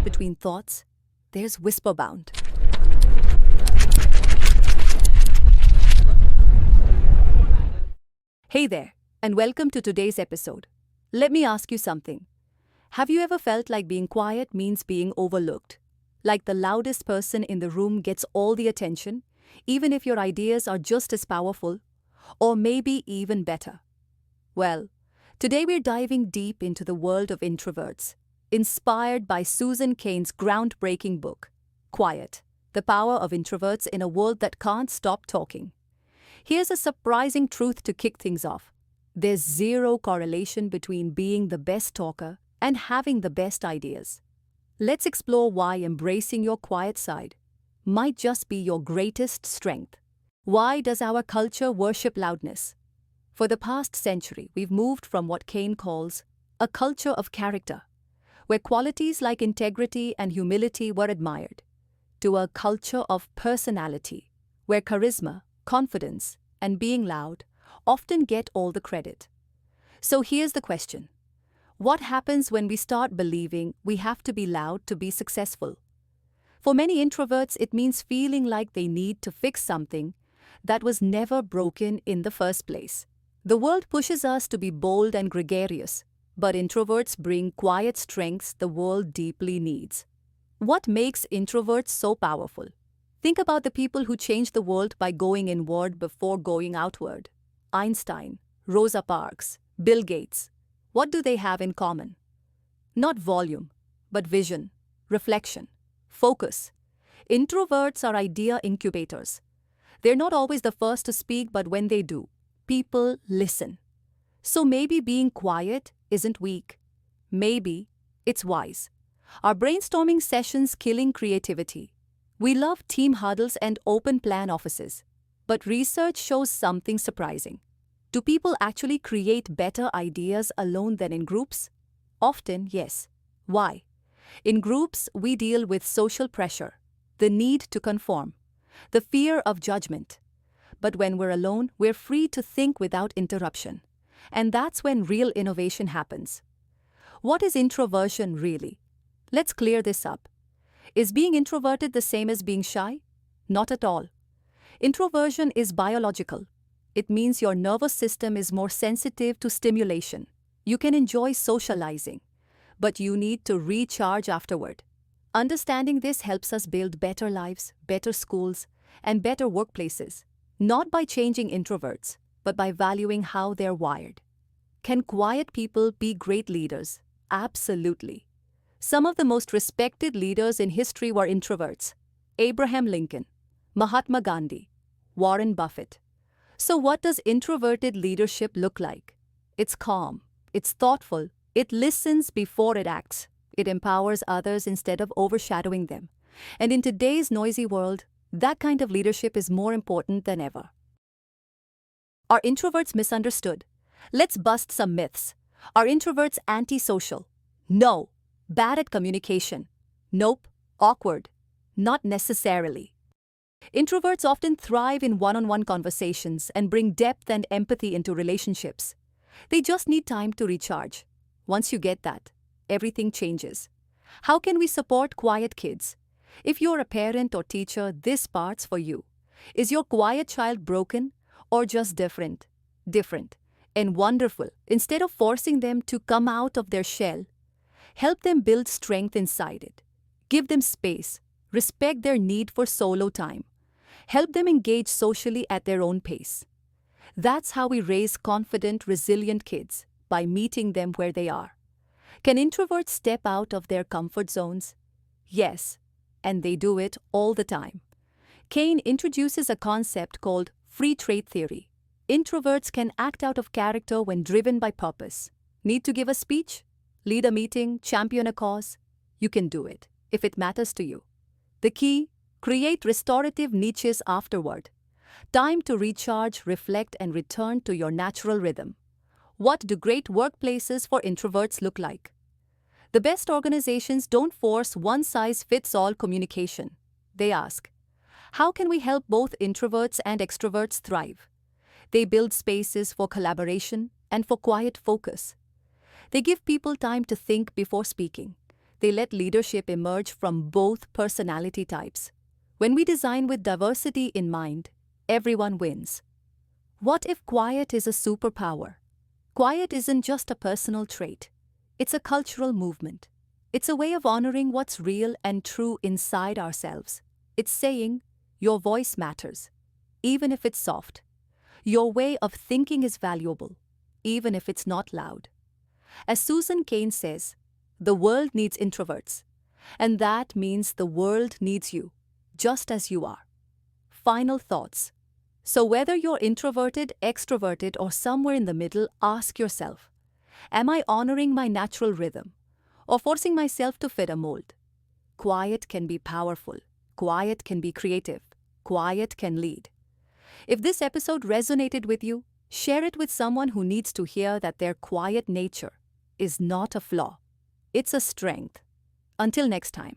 between thoughts, there's Whisperbound. Hey there, and welcome to today's episode. Let me ask you something. Have you ever felt like being quiet means being overlooked? Like the loudest person in the room gets all the attention, even if your ideas are just as powerful, or maybe even better? Well, today we're diving deep into the world of introverts, inspired by Susan Cain's groundbreaking book, Quiet: The Power of Introverts in a World That Can't Stop Talking. Here's a surprising truth to kick things off. There's zero correlation between being the best talker and having the best ideas. Let's explore why embracing your quiet side might just be your greatest strength. Why does our culture worship loudness? For the past century, we've moved from what Cain calls a culture of character, where qualities like integrity and humility were admired, to a culture of personality, where charisma, confidence, and being loud often get all the credit. So here's the question. What happens when we start believing we have to be loud to be successful? For many introverts, it means feeling like they need to fix something that was never broken in the first place. The world pushes us to be bold and gregarious, but introverts bring quiet strengths the world deeply needs. What makes introverts so powerful? Think about the people who changed the world by going inward before going outward. Einstein, Rosa Parks, Bill Gates. What do they have in common? Not volume, but vision, reflection, focus. Introverts are idea incubators. They're not always the first to speak, but when they do, people listen. So maybe being quiet isn't weak. Maybe it's wise. Are brainstorming sessions killing creativity? We love team huddles and open plan offices. But research shows something surprising. Do people actually create better ideas alone than in groups? Often, yes. Why? In groups, we deal with social pressure, the need to conform, the fear of judgment. But when we're alone, we're free to think without interruption. And that's when real innovation happens. What is introversion really? Let's clear this up. Is being introverted the same as being shy? Not at all. Introversion is biological. It means your nervous system is more sensitive to stimulation. You can enjoy socializing, but you need to recharge afterward. Understanding this helps us build better lives, better schools, and better workplaces, not by changing introverts, but by valuing how they're wired. Can quiet people be great leaders? Absolutely. Some of the most respected leaders in history were introverts. Abraham Lincoln, Mahatma Gandhi, Warren Buffett. So what does introverted leadership look like? It's calm, it's thoughtful, it listens before it acts, it empowers others instead of overshadowing them. And in today's noisy world, that kind of leadership is more important than ever. Are introverts misunderstood? Let's bust some myths. Are introverts antisocial? No. Bad at communication? Nope. Awkward? Not necessarily. Introverts often thrive in one-on-one conversations and bring depth and empathy into relationships. They just need time to recharge. Once you get that, everything changes. How can we support quiet kids? If you're a parent or teacher, this part's for you. Is your quiet child broken or just different? Different and wonderful. Instead of forcing them to come out of their shell, help them build strength inside it. Give them space. Respect their need for solo time. Help them engage socially at their own pace. That's how we raise confident, resilient kids, by meeting them where they are. Can introverts step out of their comfort zones? Yes, and they do it all the time. Cain introduces a concept called free trade theory. Introverts can act out of character when driven by purpose. Need to give a speech? Lead a meeting? Champion a cause? You can do it, if it matters to you. The key? Create restorative niches afterward. Time to recharge, reflect, and return to your natural rhythm. What do great workplaces for introverts look like? The best organizations don't force one-size-fits-all communication. They ask, how can we help both introverts and extroverts thrive? They build spaces for collaboration and for quiet focus. They give people time to think before speaking. They let leadership emerge from both personality types. When we design with diversity in mind, everyone wins. What if quiet is a superpower? Quiet isn't just a personal trait. It's a cultural movement. It's a way of honoring what's real and true inside ourselves. It's saying, your voice matters, even if it's soft. Your way of thinking is valuable, even if it's not loud. As Susan Cain says, the world needs introverts, and that means the world needs you, just as you are. Final thoughts. So whether you're introverted, extroverted, or somewhere in the middle, ask yourself, am I honoring my natural rhythm or forcing myself to fit a mold? Quiet can be powerful. Quiet can be creative. Quiet can lead. If this episode resonated with you, share it with someone who needs to hear that their quiet nature is not a flaw. It's a strength. Until next time,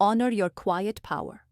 honor your quiet power.